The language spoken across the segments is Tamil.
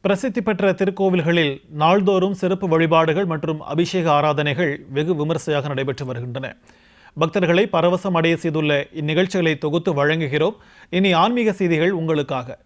பிரசித்தி பெற்ற திருக்கோவில்களில் நாள்தோறும் சிறப்பு வழிபாடுகள் மற்றும் அபிஷேக ஆராதனைகள் வெகு விமரிசையாக நடைபெற்று வருகின்றன. பக்தர்களை பரவசம் அடைய செய்துள்ள இந்நிகழ்ச்சிகளை தொகுத்து வழங்குகிறோம். இனி ஆன்மீக செய்திகள் உங்களுக்காக.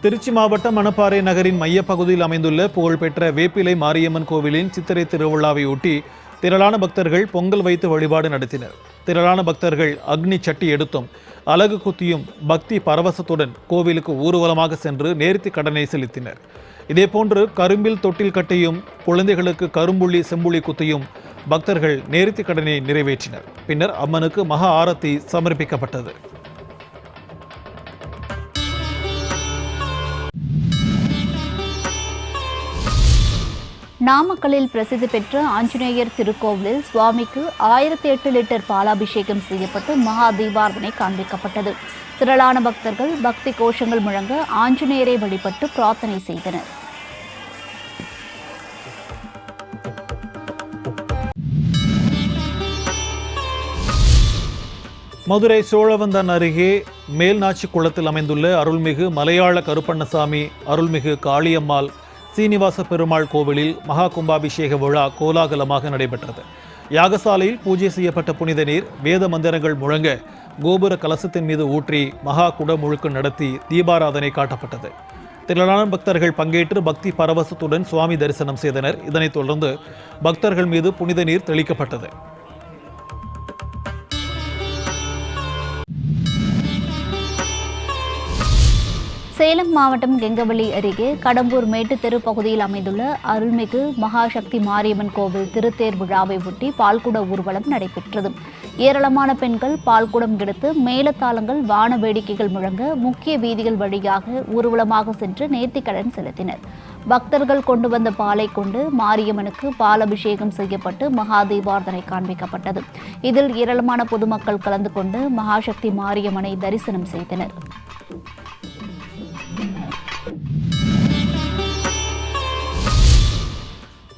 திருச்சி மாவட்டம் மணப்பாறை நகரின் மையப்பகுதியில் அமைந்துள்ள புகழ்பெற்ற வேப்பிலை மாரியம்மன் கோவிலின் சித்திரை திருவிழாவையொட்டி திரளான பக்தர்கள் பொங்கல் வைத்து வழிபாடு நடத்தினர். திரளான பக்தர்கள் அக்னி சட்டி எடுத்தும் அலகு குத்தியும் பக்தி பரவசத்துடன் கோவிலுக்கு ஊர்வலமாக சென்று நேர்த்தி கடனை செலுத்தினர். இதேபோன்று கரும்பில் தொட்டில் கட்டியும் குழந்தைகளுக்கு கரும்புள்ளி செம்புள்ளி குத்தியும் பக்தர்கள் நேர்த்தி கடனை நிறைவேற்றினர். பின்னர் அம்மனுக்கு மகா ஆரத்தி சமர்ப்பிக்கப்பட்டது. நாமக்கல்லில் பிரசித்தி பெற்ற ஆஞ்சநேயர் திருக்கோவிலில் சுவாமிக்கு 1008 லிட்டர் பாலாபிஷேகம் செய்யப்பட்டு மகா தீபாரதனை காண்பிக்கப்பட்டது. திரளான பக்தர்கள் பக்தி கோஷங்கள் முழங்க ஆஞ்சநேயரை வழிபட்டு பிரார்த்தனை செய்தனர். மதுரை சோழவந்தான் அருகே மேல்நாச்சி குளத்தில் அமைந்துள்ள அருள்மிகு மலையாள கருப்பண்ணசாமி, அருள்மிகு காளியம்மாள், சீனிவாச பெருமாள் கோவிலில் மகா கும்பாபிஷேக விழா கோலாகலமாக நடைபெற்றது. யாகசாலையில் பூஜை செய்யப்பட்ட புனித நீர் வேத மந்திரங்கள் முழங்க கோபுர கலசத்தின் மீது ஊற்றி மகா குடமுழுக்கு நடத்தி தீபாராதனை காட்டப்பட்டது. திரளான பக்தர்கள் பங்கேற்று பக்தி பரவசத்துடன் சுவாமி தரிசனம் செய்தனர். இதனைத் தொடர்ந்து பக்தர்கள் மீது புனித நீர் தெளிக்கப்பட்டது. சேலம் மாவட்டம் கெங்கவல்லி அருகே கடம்பூர் மேட்டுத்தெரு பகுதியில் அமைந்துள்ள அருள்மிகு மகாசக்தி மாரியம்மன் கோவில் திருத்தேர் விழாவை ஒட்டி பால்குட ஊர்வலம் நடைபெற்றது. ஏராளமான பெண்கள் பால்குடம் எடுத்து மேலத்தாளங்கள், வான வேடிக்கைகள் முழங்க முக்கிய வீதிகள் வழியாக ஊர்வலமாக சென்று நேர்த்திக்கடன் செலுத்தினர். பக்தர்கள் கொண்டு வந்த பாலை கொண்டு மாரியம்மனுக்கு பாலபிஷேகம் செய்யப்பட்டு மகா தீபாரதனை காண்பிக்கப்பட்டது. இதில் ஏராளமான பொதுமக்கள் கலந்து கொண்டு மகாசக்தி மாரியம்மனை தரிசனம் செய்தனர்.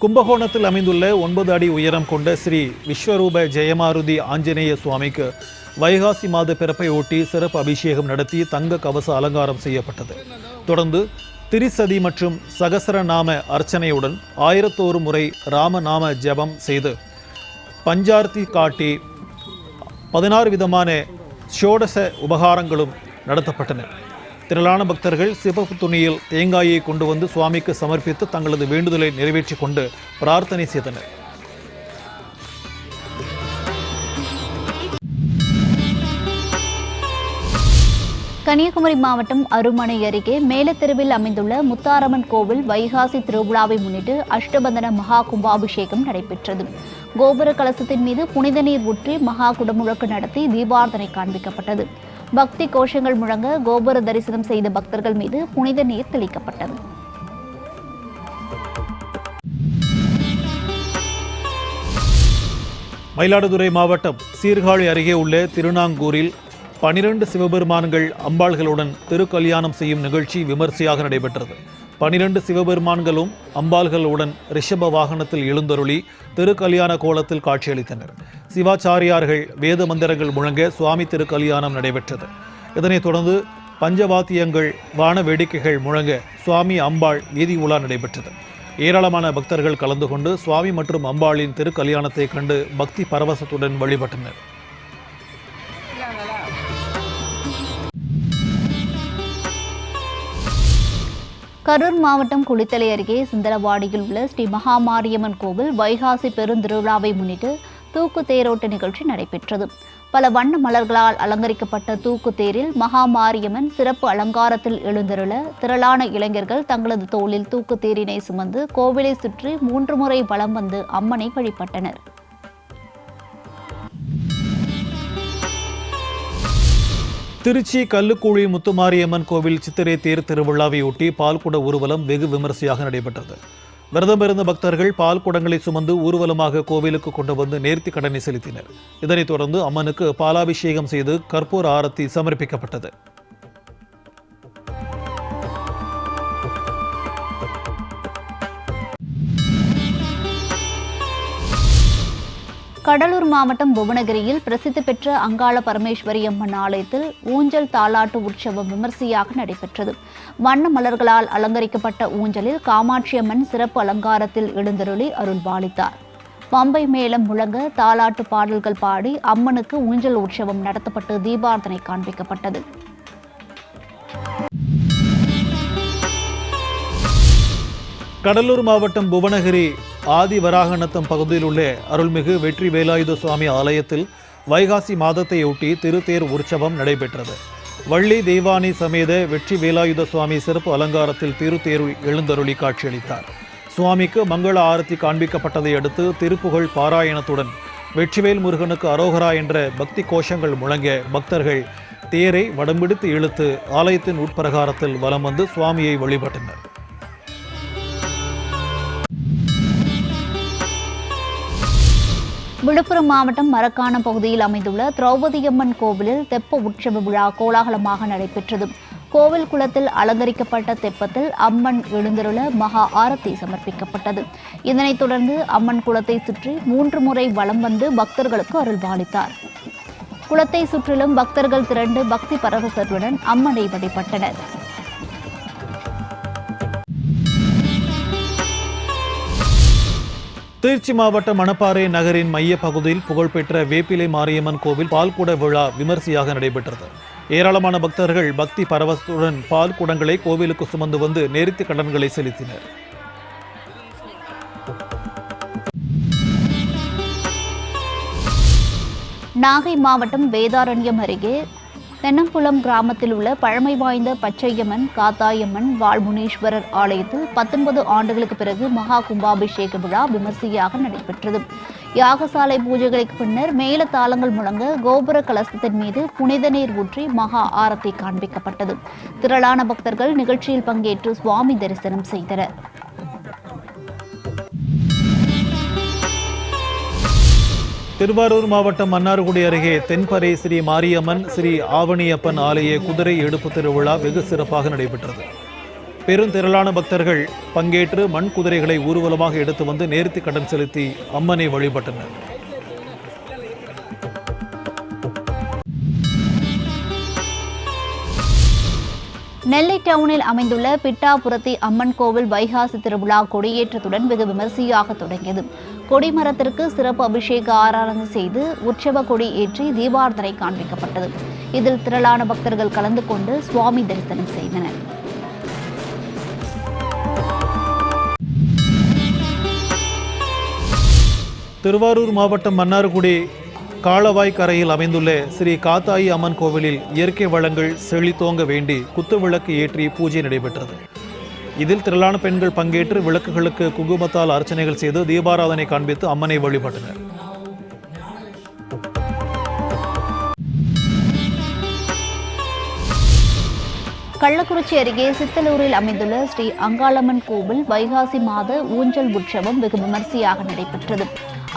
கும்பகோணத்தில் அமைந்துள்ள 9 அடி உயரம் கொண்ட ஸ்ரீ விஸ்வரூப ஜெயமாருதி ஆஞ்சநேய சுவாமிக்கு வைகாசி மாத பிறப்பை ஒட்டி சிறப்பு அபிஷேகம் நடத்தி தங்க கவச அலங்காரம் செய்யப்பட்டது. தொடர்ந்து திரிசதி மற்றும் சகசரநாம அர்ச்சனையுடன் 1001 முறை ராமநாம ஜபம் செய்து பஞ்சார்த்தி காட்டி 16 விதமான ஷோடச உபகாரங்களும் நடத்தப்பட்டன. திரளான பக்தர்கள் சிவப்பு துணியில் தேங்காயை கொண்டு வந்து சுவாமிக்கு சமர்ப்பித்து தங்களது வேண்டுதலை நிறைவேற்றிக் கொண்டு பிரார்த்தனை செய்தனர். கன்னியாகுமரி மாவட்டம் அருமனை அருகே மேலத்தெருவில் அமைந்துள்ள முத்தாரம்மன் கோவில் வைகாசி திருவிழாவை முன்னிட்டு அஷ்டபந்தன மகா கும்பாபிஷேகம் நடைபெற்றது. கோபுர கலசத்தின் மீது புனித நீர் ஊற்றி மகா குடமுழக்கு நடத்தி தீபாரதனை காண்பிக்கப்பட்டது. பக்தி கோஷங்கள் முழங்க கோபுர தரிசனம் செய்த பக்தர்கள் மீது புனித நீர் தெளிக்கப்பட்டது. மயிலாடுதுறை மாவட்டம் சீர்காழி அருகே உள்ள திருநாங்கூரில் 12 சிவபெருமான்கள் அம்பாள்களுடன் திருக்கல்யாணம் செய்யும் நிகழ்ச்சி விமர்சையாக நடைபெற்றது. 12 சிவபெருமான்களும் அம்பாள்களுடன் ரிஷப வாகனத்தில் எழுந்தருளி திருக்கல்யாண கோலத்தில் காட்சியளித்தனர். சிவாச்சாரியார்கள் வேத மந்திரங்கள் முழங்க சுவாமி திருக்கல்யாணம் நடைபெற்றது. இதனைத் தொடர்ந்து பஞ்சவாத்தியங்கள், வான வேடிக்கைகள் முழங்க சுவாமி அம்பாள் வீதி உலா நடைபெற்றது. ஏராளமான பக்தர்கள் கலந்து கொண்டு சுவாமி மற்றும் அம்பாளின் திருக்கல்யாணத்தை கண்டு பக்தி பரவசத்துடன் வழிபட்டனர். கரூர் மாவட்டம் குளித்தலை அருகே சுந்தரவாடியில் உள்ள ஸ்ரீ மகாமாரியம்மன் கோவில் வைகாசி பெருந்திருவிழாவை முன்னிட்டு தூக்கு தேரோட்ட நிகழ்ச்சி நடைபெற்றது. பல வண்ண மலர்களால் அலங்கரிக்கப்பட்ட தூக்கு தேரில் மகாமாரியம்மன் சிறப்பு அலங்காரத்தில் எழுந்தருள திரளான இளைஞர்கள் தங்களது தோளில் தூக்கு தேரினை சுமந்து கோவிலை சுற்றி 3 முறை வலம் வந்து அம்மனை வழிபட்டனர். திருச்சி கல்லுக்குழி முத்துமாரியம்மன் கோவில் சித்திரை தேர் திருவிழாவையொட்டி பால்குட ஊர்வலம் வெகு விமரிசையாக நடைபெற்றது. விரதமிருந்த பக்தர்கள் பால் குடங்களை சுமந்து ஊர்வலமாக கோவிலுக்கு கொண்டு வந்து நேர்த்தி கடனை செலுத்தினர். இதனைத் தொடர்ந்து அம்மனுக்கு பாலாபிஷேகம் செய்து கற்பூர ஆரத்தி சமர்ப்பிக்கப்பட்டது. கடலூர் மாவட்டம் புவனகிரியில் பிரசித்தி பெற்ற அங்காள பரமேஸ்வரி அம்மன் ஆலயத்தில் ஊஞ்சல் தாலாட்டு உற்சவம் விமர்சையாக நடைபெற்றது. வண்ண மலர்களால் அலங்கரிக்கப்பட்ட ஊஞ்சலில் காமாட்சி அம்மன் சிறப்பு அலங்காரத்தில் எழுந்தருளி அருள்பாலித்தார். பம்பை மேளம் முழங்க தாலாட்டு பாடல்கள் பாடி அம்மனுக்கு ஊஞ்சல் உற்சவம் நடத்தப்பட்டு தீபார்த்தனை காண்பிக்கப்பட்டது. கடலூர் மாவட்டம் புவனகிரி ஆதிவராகநத்தம் பகுதியில் உள்ள அருள்மிகு வெற்றி வேலாயுத சுவாமி ஆலயத்தில் வைகாசி மாதத்தையொட்டி திருத்தேர் உற்சவம் நடைபெற்றது. வள்ளி தெய்வானி சமேத வெற்றி வேலாயுத சுவாமி சிறப்பு அலங்காரத்தில் திருத்தேருள் எழுந்தருளி காட்சியளித்தார். சுவாமிக்கு மங்கள ஆரத்தி காண்பிக்கப்பட்டதை அடுத்து திருப்புகழ் பாராயணத்துடன் வெற்றிவேல் முருகனுக்கு அரோகரா என்ற பக்தி கோஷங்கள் முழங்க பக்தர்கள் தேரை வடம்பிடித்து இழுத்து ஆலயத்தின் உட்பிரகாரத்தில் வலம் வந்து சுவாமியை வழிபட்டனர். விழுப்புரம் மாவட்டம் மரக்காணம் பகுதியில் அமைந்துள்ள திரௌபதியம்மன் கோவிலில் தெப்ப உற்சவ விழா கோலாகலமாக நடைபெற்றது. கோவில் குளத்தில் அலங்கரிக்கப்பட்ட தெப்பத்தில் அம்மன் எழுந்தருள மகா ஆரத்தி சமர்ப்பிக்கப்பட்டது. இதனைத் தொடர்ந்து அம்மன் குளத்தை சுற்றி 3 முறை வலம் வந்து பக்தர்களுக்கு அருள்பாலித்தார். குளத்தை சுற்றிலும் பக்தர்கள் திரண்டு பக்தி பரவசத்துடன் அம்மனை வழிபட்டனர். திருச்சி மாவட்டம் மணப்பாறை நகரின் மைய பகுதியில் புகழ்பெற்ற வேப்பிலை மாரியம்மன் கோவில் பால்குட விழா விமர்சையாக நடைபெற்றது. ஏராளமான பக்தர்கள் பக்தி பரவசத்துடன் பால் குடங்களை கோவிலுக்கு சுமந்து வந்து நேர்த்தி கடன்களை செலுத்தினர். நாகை மாவட்டம் வேதாரண்யம் அருகே தென்னங்குளம் கிராமத்தில் உள்ள பழமை வாய்ந்த பச்சையம்மன் காத்தாயம்மன் வால்முனீஸ்வரர் ஆலயத்தில் 19 ஆண்டுகளுக்கு பிறகு மகா கும்பாபிஷேக விழா விமர்சையாக நடைபெற்றது. யாகசாலை பூஜைகளுக்கு பின்னர் மேல தாளங்கள் முழங்க கோபுர கலசத்தின் மீது புனித நீர் ஊற்றி மகா ஆரத்தி காண்பிக்கப்பட்டது. திரளான பக்தர்கள் நிகழ்ச்சியில் பங்கேற்று சுவாமி தரிசனம் செய்தனர். திருவாரூர் மாவட்டம் மன்னார்குடி அருகே தென்பறை ஸ்ரீ மாரியம்மன் ஸ்ரீ ஆவணியப்பன் ஆலய குதிரை எடுப்பு திருவிழா வெகு சிறப்பாக நடைபெற்றது. பெருந்திரளான பக்தர்கள் பங்கேற்று மண் குதிரைகளை ஊர்வலமாக எடுத்து வந்து நேர்த்தி கடன் செலுத்தி அம்மனை வழிபட்டனர். நெல்லை டவுனில் அமைந்துள்ள பிட்டாபுரத்தி அம்மன் கோவில் வைகாசி திருவிழா கொடியேற்றத்துடன் வெகு விமர்சையாக தொடங்கியது. கொடிமரத்திற்கு சிறப்பு அபிஷேக ஆராதனை செய்து உற்சவ கொடி ஏற்றி தீபார்த்தனை காண்பிக்கப்பட்டது. இதில் திரளான பக்தர்கள் கலந்து கொண்டு சுவாமி தரிசனம் செய்தனர். திருவாரூர் மாவட்டம் மன்னார்குடி காளவாய் கரையில் அமைந்துள்ள ஸ்ரீ காத்தாயி அம்மன் கோவிலில் இயற்கை வளங்கள் செழித்தோங்க வேண்டி குத்துவிளக்கு ஏற்றி பூஜை நடைபெற்றது. இதில் திரளான பெண்கள் பங்கேற்று விளக்குகளுக்கு குங்குமத்தால் அர்ச்சனைகள் செய்து தீபாராதனை காண்பித்து அம்மனை வழிபட்டனர். கள்ளக்குறிச்சி அருகே சித்தலூரில் அமைந்துள்ள ஸ்ரீ அங்காளம்மன் கோவில் வைகாசி மாத ஊஞ்சல் உற்சவம் வெகு விமர்சையாக நடைபெற்றது.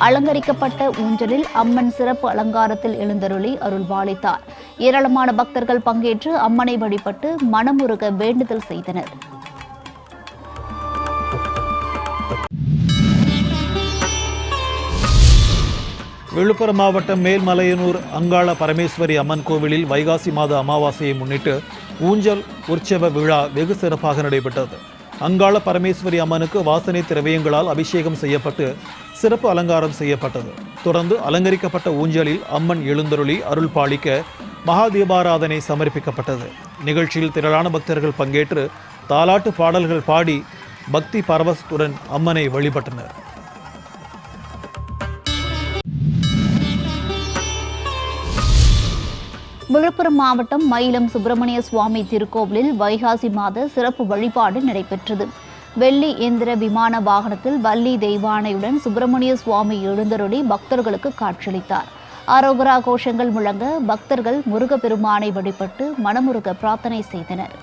அலங்கரிக்கப்பட்ட ஊஞ்சலில் அம்மன் சிறப்பு அலங்காரத்தில் எழுந்தருளி அருள்பாலித்தார். ஏராளமான பக்தர்கள் பங்கேற்று அம்மனை வழிபட்டு மனமுருக வேண்டுதல் செய்தனர். விழுப்புரம் மாவட்டம் மேல்மலையனூர் அங்காள பரமேஸ்வரி அம்மன் கோவிலில் வைகாசி மாத அமாவாசையை முன்னிட்டு ஊஞ்சல் உற்சவ விழா வெகு சிறப்பாக நடைபெற்றது. அங்காள பரமேஸ்வரி அம்மனுக்கு வாசனை திரவியங்களால் அபிஷேகம் செய்யப்பட்டு சிறப்பு அலங்காரம் செய்யப்பட்டது. தொடர்ந்து அலங்கரிக்கப்பட்ட ஊஞ்சலில் அம்மன் எழுந்தருளி அருள் பாலிக்க மகா தீபாராதனை சமர்ப்பிக்கப்பட்டது. நிகழ்ச்சியில் திரளான பக்தர்கள் பங்கேற்று தாலாட்டு பாடல்கள் பாடி பக்தி பரவசத்துடன் அம்மனை வழிபட்டனர். விழுப்புரம் மாவட்டம் மயிலம் சுப்பிரமணிய சுவாமி திருக்கோவிலில் வைகாசி மாத சிறப்பு வழிபாடு நடைபெற்றது. வெள்ளி எந்திர விமான வாகனத்தில் வள்ளி தெய்வானையுடன் சுப்பிரமணிய சுவாமி எழுந்தருளி பக்தர்களுக்கு காட்சியளித்தார். ஆரோகரா கோஷங்கள் முழங்க பக்தர்கள் முருகப்பெருமானை வழிபட்டு மனமுருக பிரார்த்தனை செய்தனர்.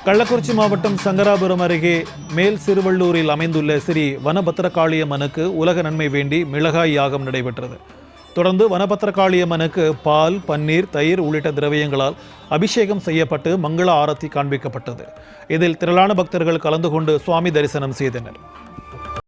கள்ளக்குறிச்சி மாவட்டம் சங்கராபுரம் அருகே மேல் சிறுவள்ளூரில் அமைந்துள்ள ஸ்ரீ வனபத்திரகாளியம்மனுக்கு உலக நன்மை வேண்டி மிளகாய் யாகம் நடைபெற்றது. தொடர்ந்து வனபத்திரகாளியம்மனுக்கு பால், பன்னீர், தயிர் உள்ளிட்ட திரவியங்களால் அபிஷேகம் செய்யப்பட்டு மங்கள ஆரத்தி காண்பிக்கப்பட்டது. இதில் திரளான பக்தர்கள் கலந்து கொண்டு சுவாமி தரிசனம் செய்தனர்.